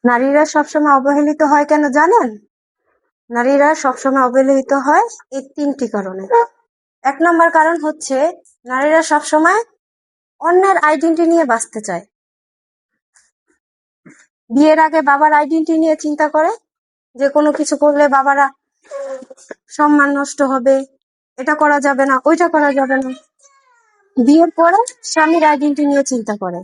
নারীরা সবসময় অবহেলিত হয় কেন জানেন? নারীরা সবসময় অবহেলিত হয় এই 3টি কারণে। 1 নম্বর কারণ হচ্ছে নারীরা সবসময় অন্যের আইডেন্টিটি নিয়ে বাঁচতে চায়। বিয়ের আগে বাবার আইডেন্টিটি নিয়ে চিন্তা করে যে কোনো কিছু করলে বাবারা সম্মান নষ্ট হবে, এটা করা যাবে না, ওইটা করা যাবে না। বিয়ের পরে স্বামীর আইডেন্টিটি নিয়ে চিন্তা করে,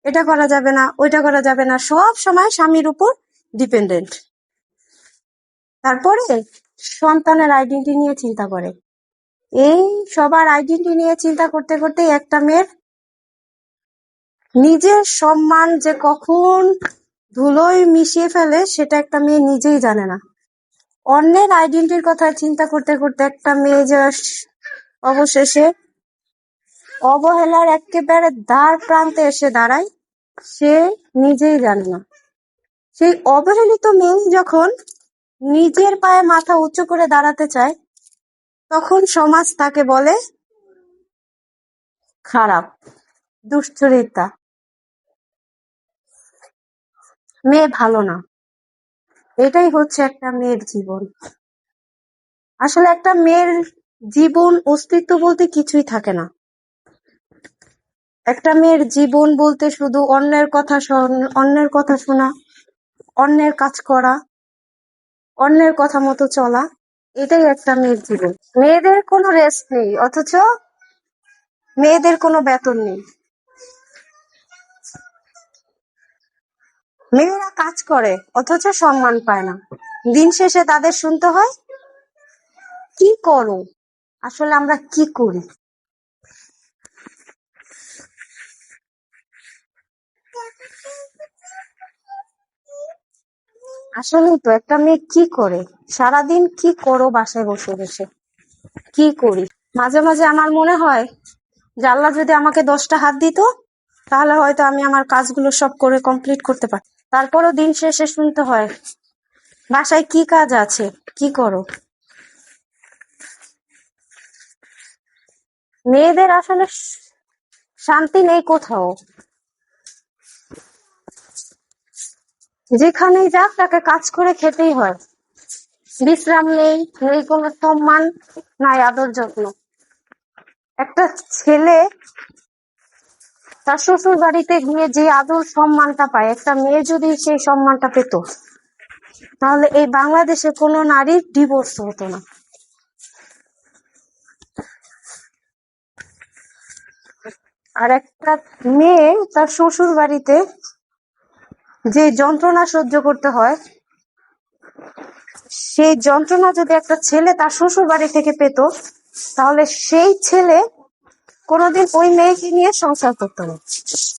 এটা করা যাবে না, ওইটা করা যাবে না, সব সময় স্বামীর উপর ডিপেন্ডেন্ট। তারপরে সন্তানের আইডেন্টিটি নিয়ে চিন্তা করে। এই সবার আইডেন্টিটি নিয়ে চিন্তা করতে করতে একটা মেয়ের নিজের সম্মান যে কখন ধুলোয় মিশিয়ে ফেলে সেটা একটা মেয়ে নিজেই জানে না। অন্যের আইডেন্টিটির কথা চিন্তা করতে করতে একটা মেয়ে যে অবশেষে অবহেলার একেবারে দ্বার প্রান্তে এসে দাঁড়ায়, সে নিজেই জানে না। সেই অবহেলিত মেয়ে যখন নিজের পায়ে মাথা উঁচু করে দাঁড়াতে চায়, তখন সমাজ তাকে বলে খারাপ, দুশ্চরিত্রা, মেয়ে ভালো না। এটাই হচ্ছে একটা মেয়ের জীবন। আসলে একটা মেয়ের জীবন অস্তিত্ব বলতে কিছুই থাকে না। একটা মেয়ের জীবন বলতে শুধু অন্যের কথা শোনা, অন্যের কাজ করা, অন্যের কথা মতো চলা, এটাই একটা মেয়ের জীবন। মেয়েদের কোনো রেস্ট নেই, অথচ মেয়েদের কোনো বেতন নেই। মেয়েরা কাজ করে অথচ সম্মান পায় না। দিন শেষে তাদের শুনতে হয়, কি করো? আসলে আমরা কি করি? আসলেই তো, একটা মেয়ে কি করে? সারাদিন কি করো বাসায় বসে বসে? কি করি? মাঝে মাঝে আমার মনে হয় যে আল্লাহ যদি আমাকে 10টা হাত দিত, তাহলে হয়তো আমি আমার কাজগুলো সব করে কমপ্লিট করতে পারি। তারপরও দিন শেষে শুনতে হয়, বাসায় কি কাজ আছে, কি করো? মেয়েদের আসলে শান্তি নেই কোথাও। যেখানেই যাক তাকে কাজ করে খেতেই হয়। বিশ্রাম নেই, নেই কোনো সম্মান, নাই আদর যত্ন। একটা ছেলে তার শ্বশুর বাড়িতে গিয়ে যে আদর সম্মানটা পায়, একটা মেয়ে যদি সেই সম্মানটা পেত, তাহলে এই বাংলাদেশে কোনো নারীর ডিভোর্স হতো না। আর একটা মেয়ে তার শ্বশুর বাড়িতে যে যন্ত্রণা সহ্য করতে হয়, সেই যন্ত্রণা যদি একটা ছেলে তার শ্বশুর বাড়ি থেকে পেত, তাহলে সেই ছেলে কোনোদিন ওই মেয়েকে নিয়ে সংসার করতো না।